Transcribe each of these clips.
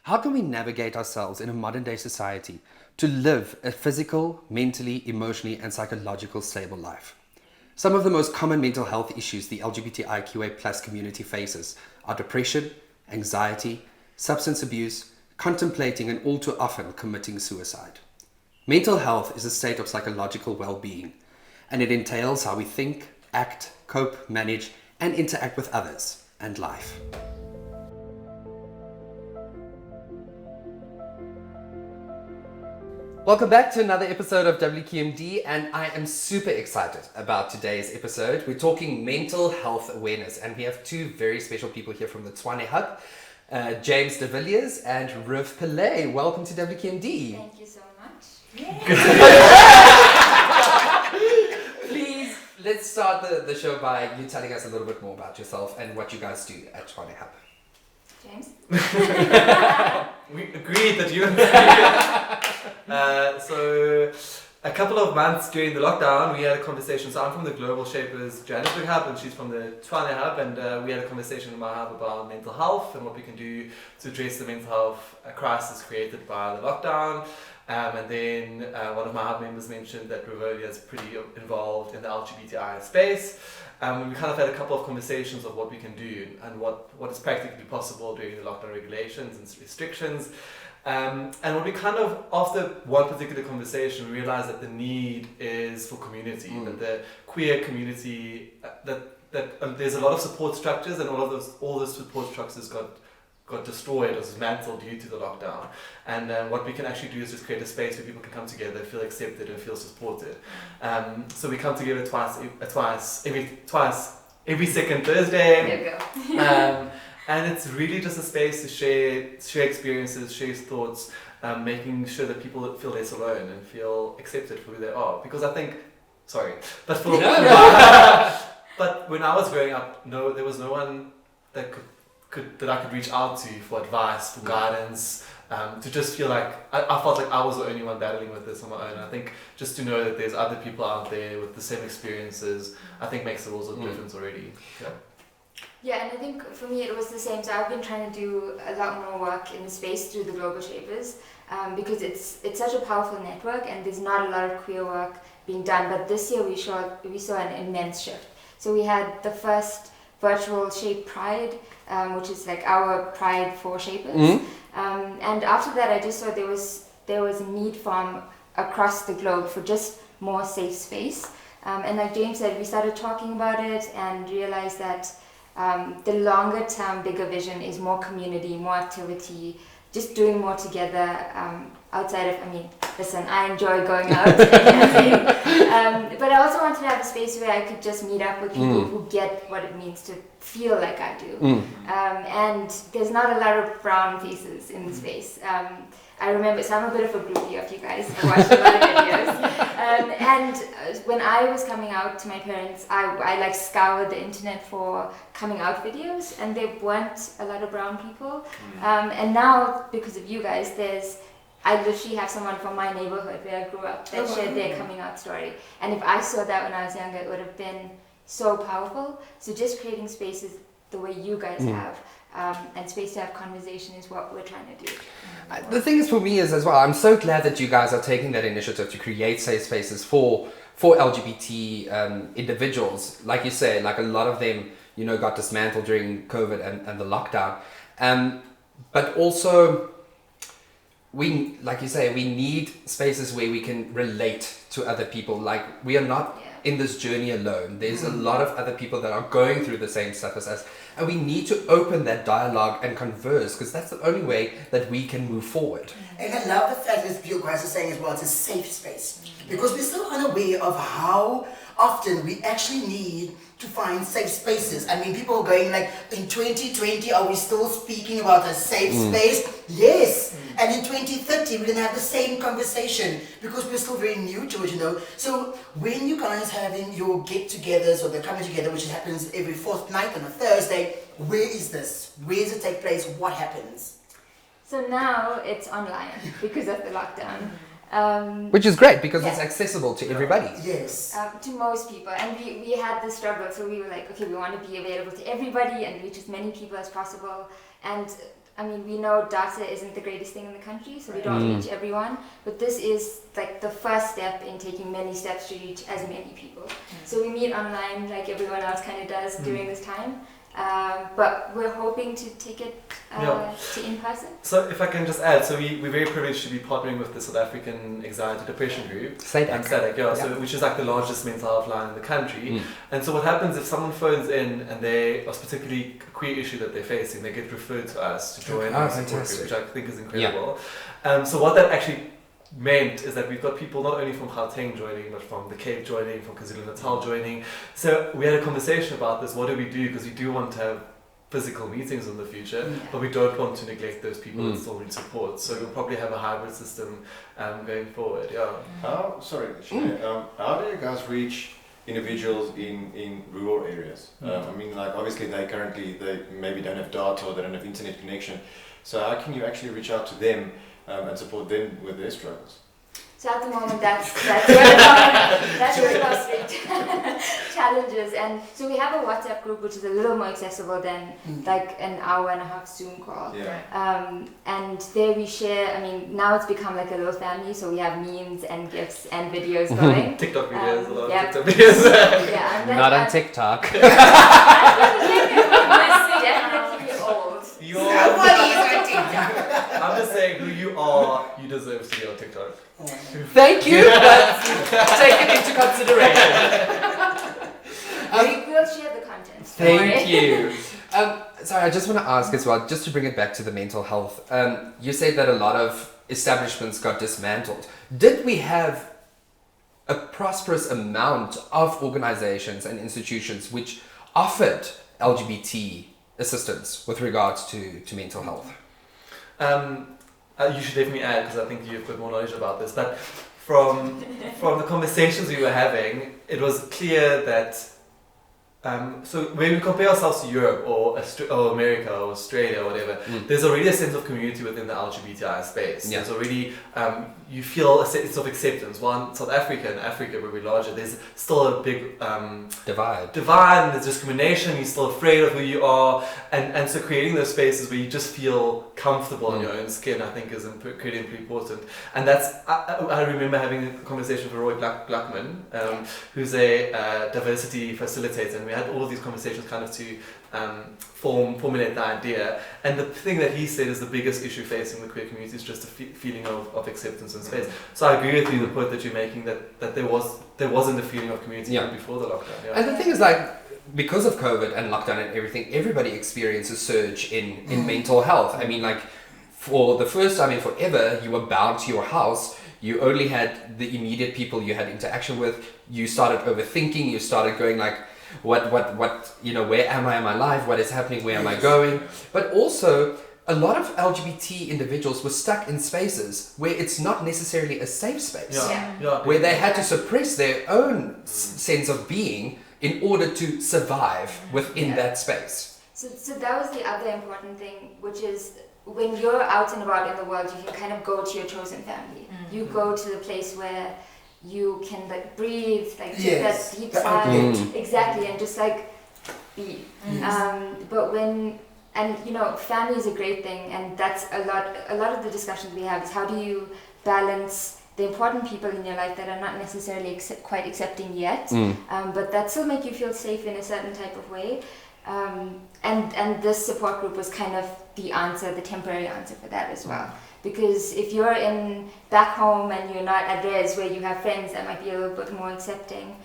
How can we navigate ourselves in a modern day society to live a physical, mentally, emotionally, and psychological stable life? Some of the most common mental health issues the LGBTIQA plus community faces are depression, anxiety, substance abuse, contemplating, and all too often committing suicide. Mental health is a state of psychological well-being, and it entails how we think, act, cope, manage, and interact with others and life. Welcome back to another episode of WQMD, and I am super excited about today's episode. We're talking mental health awareness, and we have two very special people here from the Tshwanehub, James de Villiers and Rivonia Pillay. Welcome to WQMD. Thank you so much. Please, let's start the show by you telling us a little bit more about yourself and what you guys do at Tshwanehub. James? We agreed that you So a couple of months during the lockdown, we had a conversation. So I'm from the global Shapers Johannesburghub, and she's from the Tshwanehub, and we had a conversation in my hub about mental health and what we can do to address the mental health crisis created by the lockdown. And then one of my hub members mentioned that Rivonia is pretty involved in the LGBTI space. We kind of had a couple of conversations of what we can do and what is practically possible during the lockdown regulations and restrictions. And what we kind of, after one particular conversation, we realized that the need is for community, that the queer community, that there's a lot of support structures, and all those support structures got destroyed or dismantled due to the lockdown. And what we can actually do is just create a space where people can come together, feel accepted and feel supported. So we come together every second Thursday. There you go. And it's really just a space to share experiences, share thoughts, making sure that people feel less alone and feel accepted for who they are. Because I think, but when I was growing up, there was no one that I could reach out to for advice, for guidance, to just feel like I felt like I was the only one battling with this on my own. I think just to know that there's other people out there with the same experiences, I think makes a world of difference already. Yeah, and I think for me it was the same. So I've been trying to do a lot more work in the space through the Global Shapers, because it's such a powerful network, and there's not a lot of queer work being done. But this year we saw an immense shift. So we had the first virtual Shape Pride, which is like our pride for Shapers. And after that, I just saw there was a need from across the globe for just more safe space. And like James said, we started talking about it and realized that the longer term, bigger vision is more community, more activity, just doing more together outside of, listen, I enjoy going out and dancing, but I also wanted to have a space where I could just meet up with people who get what it means to feel like I do. And there's not a lot of brown faces in the space. I remember, so I'm a bit of a groupie of you guys. I watched a lot of videos. And when I was coming out to my parents, I like scoured the internet for coming out videos, and there weren't a lot of brown people. And now, because of you guys, I literally have someone from my neighborhood where I grew up that shared their coming out story. And if I saw that when I was younger, it would have been so powerful. So just creating spaces the way you guys have, and space to have conversation is what we're trying to do. The thing is, for me is as well, I'm so glad that you guys are taking that initiative to create safe spaces for LGBT individuals. Like you say, like a lot of them, got dismantled during COVID and the lockdown. But also, like you say, we need spaces where we can relate to other people. Like, we are not in this journey alone. There's a lot of other people that are going through the same stuff as us, and we need to open that dialogue and converse, because that's the only way that we can move forward. And I love the fact that you guys are saying as well, it's a safe space, because we're still unaware of how often we actually need to find safe spaces. I mean, people are going like, in 2020, are we still speaking about a safe space? Yes. And in 2030, we're going to have the same conversation, because we're still very new to it, So when you guys having your get-togethers or the coming together, which happens every fourth night on a Thursday, where is this? Where does it take place? What happens? So now it's online because of the lockdown. Which is great, because it's accessible to everybody. Yes. To most people. And we had this struggle, so we were like, okay, we want to be available to everybody and reach as many people as possible. And I mean, we know data isn't the greatest thing in the country, so we don't reach everyone. But this is like the first step in taking many steps to reach as many people. So we meet online like everyone else kind of does during this time. But we're hoping to take it to in person. So if I can just add, so we're very privileged to be partnering with the South African Anxiety Depression Group. SADAG, so which is like the largest mental health line in the country. And so what happens if someone phones in and they are particularly a queer issue that they're facing, they get referred to us to join our support group, which I think is incredible. So what that actually meant is that we've got people not only from Gauteng joining, but from the Cape joining, from KwaZulu-Natal joining. So we had a conversation about this. What do we do? Because we do want to have physical meetings in the future, but we don't want to neglect those people that still need support. So we'll probably have a hybrid system going forward. How do you guys reach individuals in rural areas? I mean, like obviously they maybe don't have data or they don't have internet connection. So how can you actually reach out to them and support them with their struggles? So at the moment, that's one of our street challenges. And so we have a WhatsApp group which is a little more accessible than like an hour and a half Zoom call. And there we share, I mean, now it's become like a little family, so we have memes and GIFs and videos going. TikTok videos, a lot of TikTok videos. Not on TikTok. Definitely old. Somebody is on TikTok. I'm just saying, who you are, you deserve to be on TikTok. Thank you, but take it into consideration. We will share the content. Thank you. Sorry, I just want to ask as well, just to bring it back to the mental health. You said that a lot of establishments got dismantled. Did we have a prosperous amount of organizations and institutions which offered LGBT assistance with regards to mental health? You should definitely add, because I think you've got more knowledge about this, but from the conversations we were having, it was clear that so when we compare ourselves to Europe or America or Australia or whatever, there's already a sense of community within the LGBTI space. There's already, you feel a sense of acceptance. While South Africa and Africa, where we're larger, there's still a big divide, there's discrimination, you're still afraid of who you are, and so creating those spaces where you just feel comfortable in your own skin, I think is incredibly important. And that's, I remember having a conversation with Roy Blackman, who's a diversity facilitator, and we had all of these conversations kind of to formulate the idea. And the thing that he said is the biggest issue facing the queer community is just a feeling of acceptance and space. So I agree with you, the point that you're making, that there wasn't a feeling of community even before the lockdown. And the thing is, like, because of COVID and lockdown and everything, everybody experienced a surge in mental health. I mean, like, for the first time in forever, you were bound to your house. You only had the immediate people you had interaction with. You started overthinking. You started going like, what, you know, where am I in my life? What is happening? Where am I going? But also, a lot of LGBT individuals were stuck in spaces where it's not necessarily a safe space. Where they had to suppress their own sense of being in order to survive within that space. So that was the other important thing, which is when you're out and about in the world, you can kind of go to your chosen family. You go to the place where you can like breathe, like take that deep sigh, exactly, and just like be. But when, and you know, family is a great thing, and that's a lot of the discussions we have is how do you balance the important people in your life that are not necessarily quite accepting yet, but that still make you feel safe in a certain type of way. And this support group was kind of the answer, the temporary answer for that as well. Because if you're back home and you're not at theirs where you have friends that might be a little bit more accepting,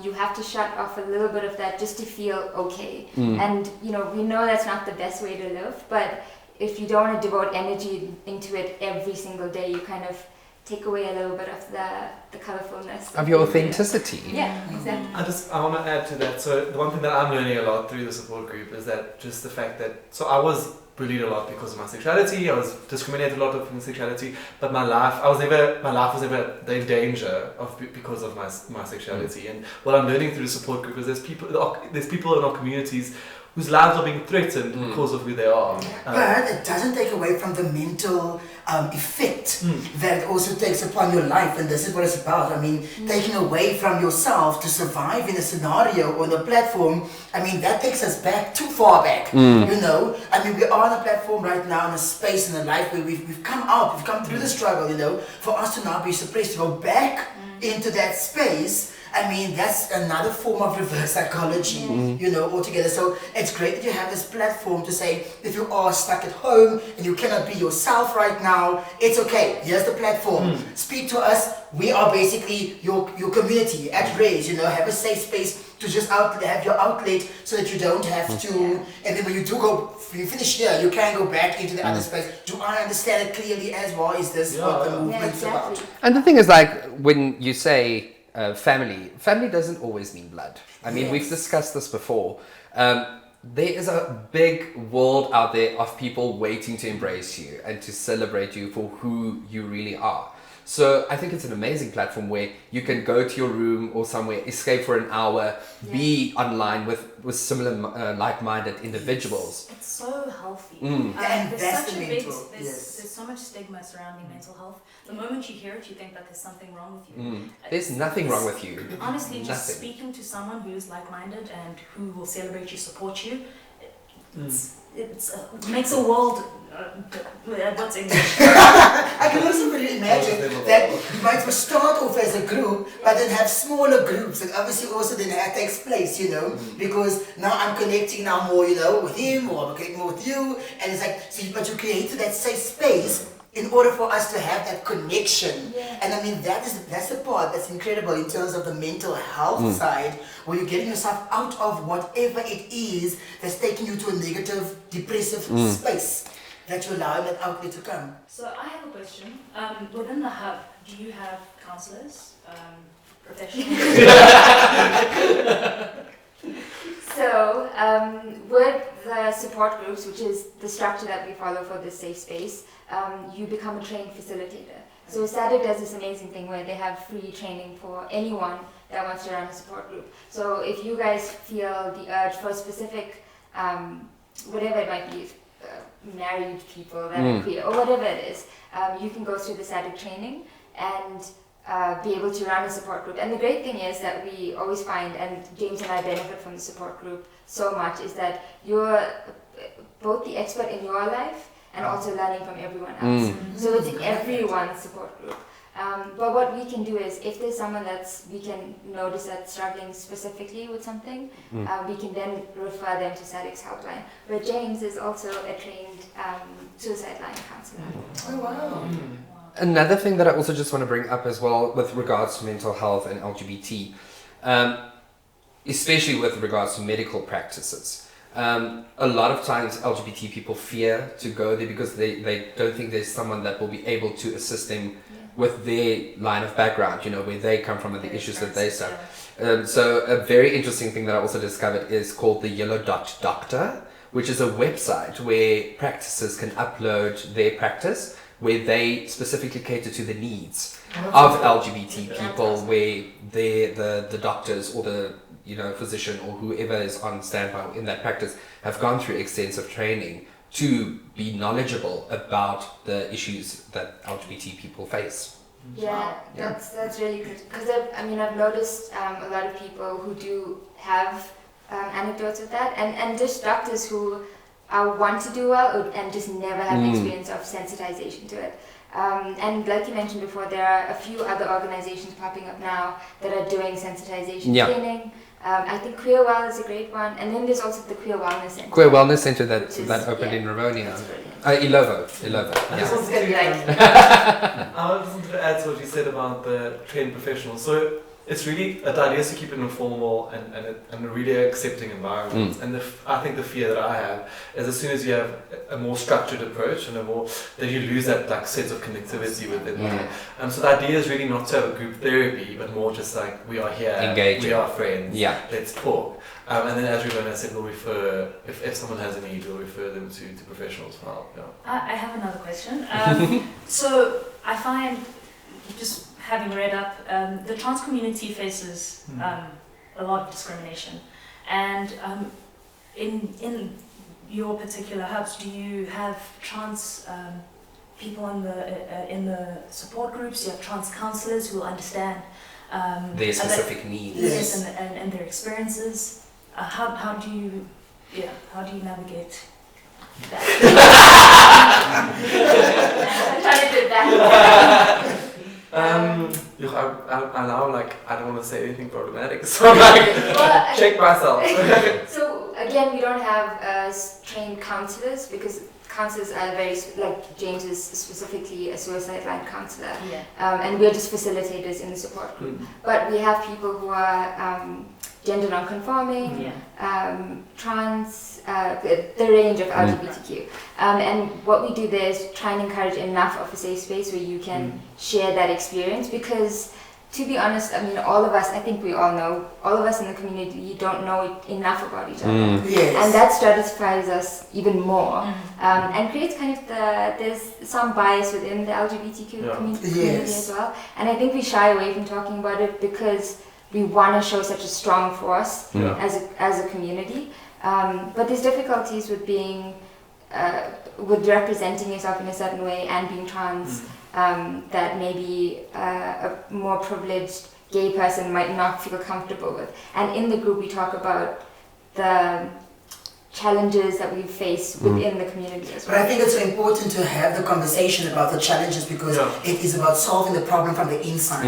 you have to shut off a little bit of that just to feel okay. And you know, we know that's not the best way to live, but if you don't want to devote energy into it every single day, you kind of take away a little bit of the colorfulness of your authenticity. Yeah, exactly. I want to add to that. So the one thing that I'm learning a lot through the support group is that just the fact that, so I was bullied a lot because of my sexuality, I was discriminated a lot of my sexuality, but my life was never in danger because of my sexuality. And what I'm learning through the support group is there's people in our communities whose lives are being threatened because of who they are. But it doesn't take away from the mental effect that it also takes upon your life, and this is what it's about. I mean, taking away from yourself to survive in a scenario or on a platform, I mean, that takes us back too far back, you know. I mean, we are on a platform right now, in a space, in a life where we've come out, we've come through the struggle, you know. For us to now be suppressed, to go back into that space, I mean, that's another form of reverse psychology, you know, altogether. So it's great that you have this platform to say, if you are stuck at home and you cannot be yourself right now, it's okay. Here's the platform. Speak to us. We are basically your community at Raise, you know, have a safe space to just have your outlet so that you don't have to, and then when you do go, you finish here, you can go back into the other space. Do I understand it clearly as well? Is this what the movement's about? And the thing is, like, when you say family doesn't always mean blood. I mean, we've discussed this before. There is a big world out there of people waiting to embrace you and to celebrate you for who you really are. So I think it's an amazing platform where you can go to your room or somewhere, escape for an hour, be online with similar like-minded individuals. It's so healthy. And There's that's such the a big, mental, there's so much stigma surrounding mental health. The moment you hear it, you think that there's something wrong with you. There's nothing wrong with you. Honestly, just Nothing. speaking to someone who's like-minded and who will celebrate you, support you, it makes a world. What's English? I can also really imagine that you might start off as a group, but then have smaller groups, and obviously also then that takes place, you know, because now I'm connecting now more, you know, with him, or I'm connecting more with you, and it's like, so but you created that safe space in order for us to have that connection. And I mean, that's the part that's incredible in terms of the mental health side, where you're getting yourself out of whatever it is that's taking you to a negative, depressive space, that you allow that outlet to come. So I have a question. Within the hub, do you have counselors, professionals? So, with the support groups, which is the structure that we follow for this safe space, you become a trained facilitator. So SADC does this amazing thing where they have free training for anyone that wants to run a support group. So if you guys feel the urge for a specific, whatever it might be, married people that are queer, or whatever it is, you can go through the SADC training and be able to run a support group. And the great thing is that we always find, and James and I benefit from the support group so much, is that you're both the expert in your life and also learning from everyone else. So it's everyone's support group. But what we can do is, if there's someone we can notice that's struggling specifically with something, we can then refer them to SADC's helpline, where James is also a trained suicide line counselor. Oh, wow. Another thing that I also just want to bring up as well with regards to mental health and LGBT, especially with regards to medical practices. A lot of times LGBT people fear to go there because they don't think there's someone that will be able to assist them with their line of background, you know, where they come from and the issues that they suffer. So a very interesting thing that I also discovered is called the Yellow Dot Doctor, which is a website where practices can upload their practice, where they specifically cater to the needs of LGBT people, where the doctors or the physician or whoever is on standby in that practice have gone through extensive training to be knowledgeable about the issues that LGBT people face. Yeah, that's really good, because I've noticed a lot of people who do have anecdotes of that, and just doctors who want to do well and just never have the experience of sensitization to it. And like you mentioned before, there are a few other organizations popping up now that are doing sensitization training. I think Queer Well is a great one, and then there's also the Queer Wellness Center. Queer Wellness Center that opened in Rivonia. Ilovo. This one's gonna be like. I just wanted to add to what you said about the trained professionals. So it's really, the idea is to keep it informal and a really accepting environment. And I think the fear that I have is as soon as you have a more structured approach and then you lose that sense of connectivity within there. So the idea is really not to have a group therapy, but more just like, we are here, engaging. We are friends, Yeah. let's talk. And then as Rivonia said, we'll refer, if someone has a need, we'll refer them to professionals for help. Yeah. I have another question. So I find, just having read up, the trans community faces a lot of discrimination, and in your particular hubs, do you have trans people in the support groups? Do you have trans counsellors who will understand Their specific needs. Yes, and their experiences? How do you navigate that? I'm trying to do that. I'm now like, I don't want to say anything problematic, so I'm like, Well, check myself. So again, we don't have trained counsellors because counsellors are very, like James is specifically a suicide line counsellor, and we're just facilitators in the support group. But we have people who are gender non-conforming, trans, the range of LGBTQ. And what we do there is try and encourage enough of a safe space where you can share that experience, because to be honest, I mean, all of us, I think we all know, all of us in the community don't know enough about each other. Yes. And that stratifies us even more, and creates kind of there's some bias within the LGBTQ community as well. And I think we shy away from talking about it because we want to show such a strong force as a community. But there's difficulties with being, with representing yourself in a certain way and being trans. That maybe a more privileged gay person might not feel comfortable with. And in the group we talk about the challenges that we face within the community as well. But I think it's so important to have the conversation about the challenges, because it is about solving the problem from the inside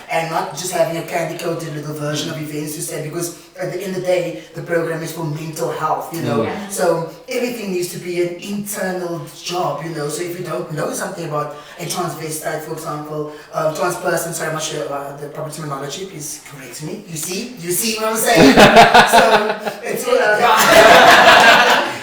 and not just having a candy-coated little version of events to say, because at the end of the day, the program is for mental health, you know. So everything needs to be an internal job, you know. So if you don't know something about a transvestite, for example, trans person, sorry, I'm not sure about the proper terminology, please correct me. You see what I'm saying? So it's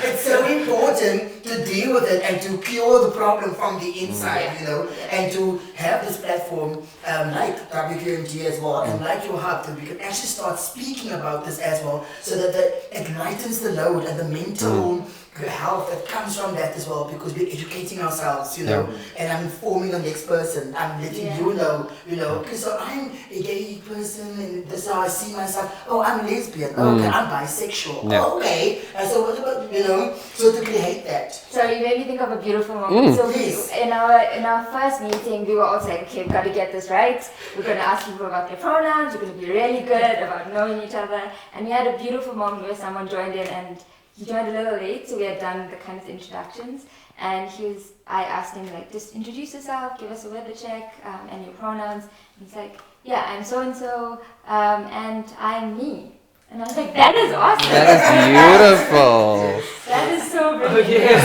it's so important to deal with it and to cure the problem from the inside, you know, and to have this platform like WQMD as well, and like your hub, that we can actually start speaking about this as well, so that it lightens the load and the mental health that comes from that as well, because we're educating ourselves, you know, and I'm informing the next person. I'm letting you know, okay, so I'm a gay person and this is how I see myself. Oh, I'm lesbian. Okay, I'm bisexual. Oh, okay. And so what about, you know, so to create that. So you made me think of a beautiful moment. So in our first meeting, we were all saying, okay, we've got to get this right. We're going to ask people about their pronouns. We're going to be really good about knowing each other. And we had a beautiful moment where someone joined in, and he joined a little late, so we had done the kind of introductions, and I asked him, like, just introduce yourself, give us a weather check, and your pronouns. And he's like, yeah, I'm so-and-so, and I'm me. And I was like, that is awesome. That is beautiful. That is so brilliant.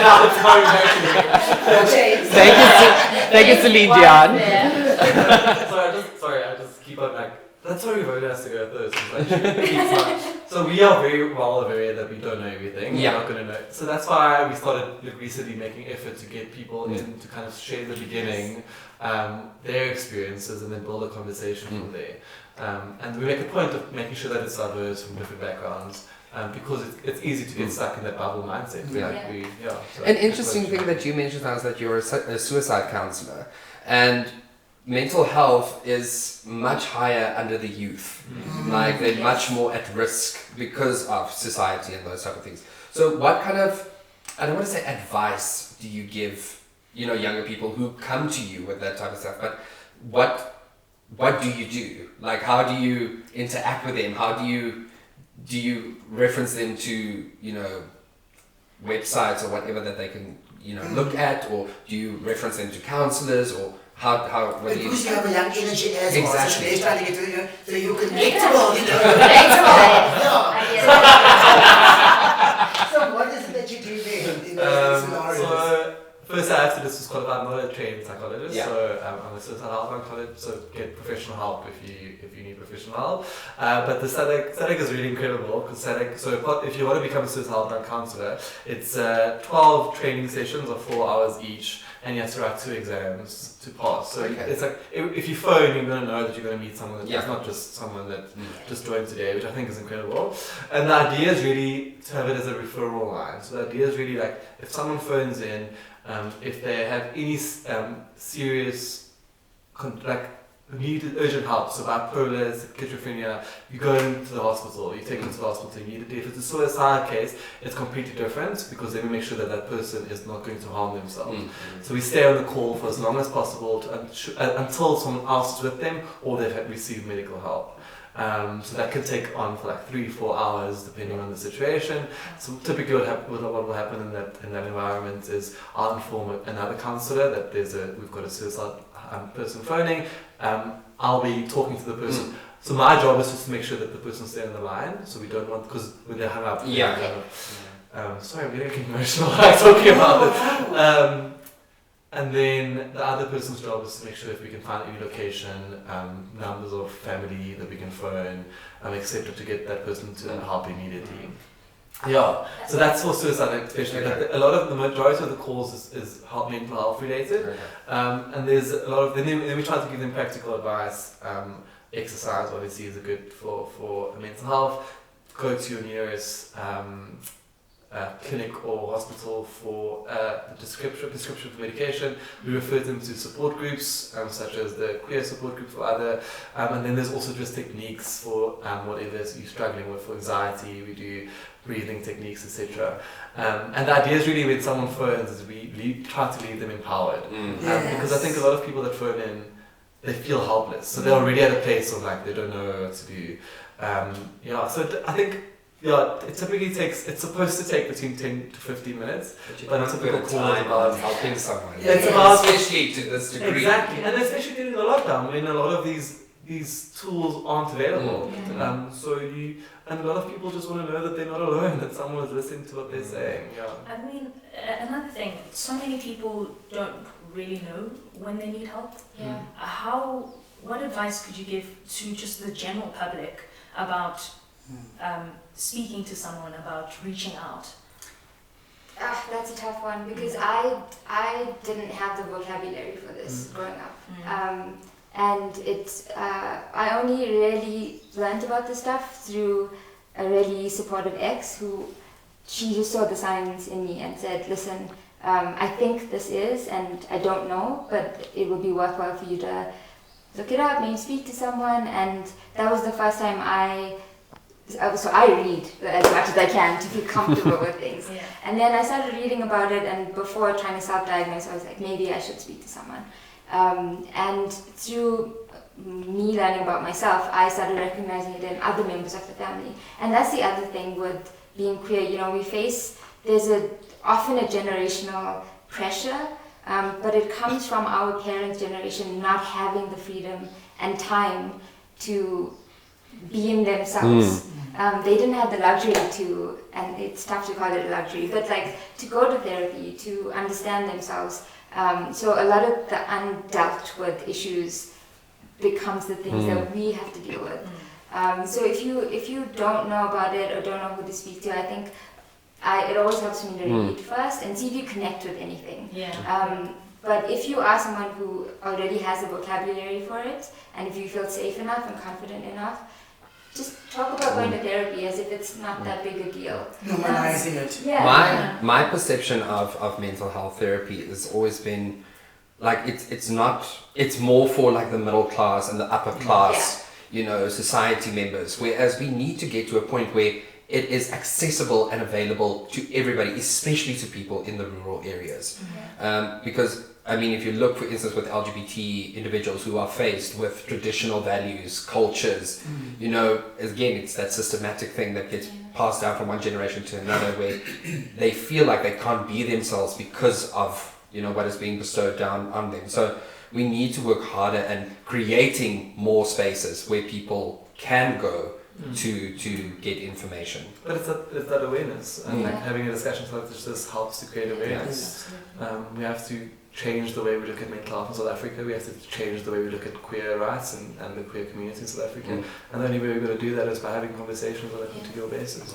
Now it's going back to me. Thank you, Celine Dion. I just keep on like, that's why Rivonia has to go first. So we are very well aware that we don't know everything. We're not going to know. So that's why we started recently making effort to get people in to kind of share in the beginning their experiences and then build a conversation from there. And we make a point of making sure that it's diverse from different backgrounds. Because it's easy to get stuck in that bubble mindset. So an interesting thing that you mentioned now is that you're a suicide counsellor, and mental health is much higher under the youth. Like they're much more at risk because of society and those type of things. So what kind of, I don't want to say advice do you give, you know, younger people who come to you with that type of stuff, but what do you do? Like, how do you interact with them? How do you reference them to, you know, websites or whatever that they can, you know, look at, or do you reference them to counsellors, or what do you? Because you have a young energy as well, so they're trying to get to you, so you're Connectable. So what is it that you do there in those scenarios? So first I have to disqualify. I'm not a trained psychologist, so I'm a suicide help college, so get professional help if you need professional help. But the SADC is really incredible, because SADC, so if you want to become a suicide helpline counsellor, it's 12 training sessions of 4 hours each, and you have to write 2 exams to pass. So it's like, if you phone, you're going to know that you're going to meet someone that's not just someone that just joined today, which I think is incredible. And the idea is really to have it as a referral line. So the idea is really like, if someone phones in, if they have any serious need urgent help, so bipolar, schizophrenia, you go into the hospital, you take them to the hospital immediately. If it's a suicide case, it's completely different because then we make sure that that person is not going to harm themselves. So we stay on the call for as long as possible until someone else is with them or they've received medical help. So that can take on for like 3-4 hours depending on the situation. So typically what will happen in that environment is I'll inform another counsellor that we've got a suicide person phoning. I'll be talking to the person. So my job is just to make sure that the person stays on the line. So we don't want, because when they hang up, sorry, I'm getting emotional talking about it. And then the other person's job is to make sure if we can find any location, numbers of family that we can phone, etc., to get that person to help immediately. Yeah, so that's for suicide, especially. Like a lot of the majority of the calls is mental health related, and there's a lot of. Then we try to give them practical advice. Exercise obviously is good for mental health. Go to your nearest clinic or hospital for the prescription for medication. We refer them to support groups such as the queer support group for other, and then there's also just techniques for whatever you're struggling with. For anxiety, we do breathing techniques, etc. And the idea is really when someone phones is we try to leave them empowered, because I think a lot of people that phone in, they feel helpless, so they're already at a place of like they don't know what to do. So I think. Yeah, it's supposed to take between 10 to 15 minutes. But a typical call is about helping someone. It's about, especially to this degree. Exactly, and especially during the lockdown when a lot of these tools aren't available. And a lot of people just want to know that they're not alone, that someone is listening to what they're saying. Yeah. I mean, another thing, so many people don't really know when they need help. Yeah. What advice could you give to just the general public about speaking to someone, about reaching out? That's a tough one because I didn't have the vocabulary for this growing up, and I only really learned about this stuff through a really supportive ex she just saw the signs in me and said, listen, I think this is, and I don't know, but it would be worthwhile for you to look it up, maybe speak to someone. And that was the first time I read as much as I can to feel comfortable with things. Yeah. And then I started reading about it, and before trying to self-diagnose, I was like, maybe I should speak to someone. And through me learning about myself, I started recognizing it in other members of the family. And that's the other thing with being queer. You know, there's often a generational pressure, but it comes from our parents' generation not having the freedom and time to be in themselves. They didn't have the luxury to, and it's tough to call it a luxury, but like to go to therapy, to understand themselves. So a lot of the undealt with issues becomes the things that we have to deal with. So if you don't know about it or don't know who to speak to, I think it always helps me to read first and see if you connect with anything. Yeah. But if you are someone who already has the vocabulary for it, and if you feel safe enough and confident enough, just talk about going to therapy as if it's not that big a deal. Normalizing it. Yeah. My perception of mental health therapy has always been like it's more for like the middle class and the upper class, society members, whereas we need to get to a point where it is accessible and available to everybody, especially to people in the rural areas. Because I mean, if you look, for instance, with LGBT individuals who are faced with traditional values, cultures, again, it's that systematic thing that gets passed down from one generation to another, where they feel like they can't be themselves because of, what is being bestowed down on them. So we need to work harder and creating more spaces where people can go to get information. But it's that awareness, and like having a discussion like this just helps to create awareness. We have to change the way we look at mental health in South Africa. We have to change the way we look at queer rights and the queer community in South Africa. And the only way we're going to do that is by having conversations on a continual basis.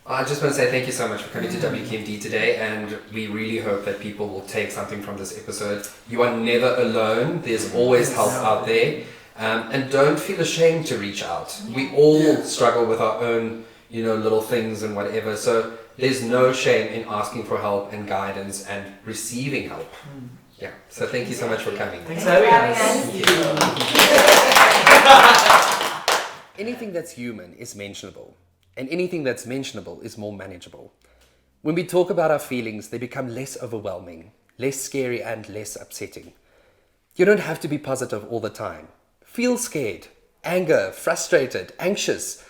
I just want to say thank you so much for coming to WQMD today, and we really hope that people will take something from this episode. You are never alone. There's always help out there. And don't feel ashamed to reach out. We all struggle with our own, little things and whatever. So there's no shame in asking for help and guidance and receiving help. Yeah. So thank you so much for coming. Thanks for having us. Anything that's human is mentionable, and anything that's mentionable is more manageable. When we talk about our feelings, they become less overwhelming, less scary, and less upsetting. You don't have to be positive all the time. Feel scared, anger, frustrated, anxious.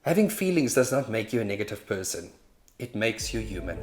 Having feelings does not make you a negative person. It makes you human.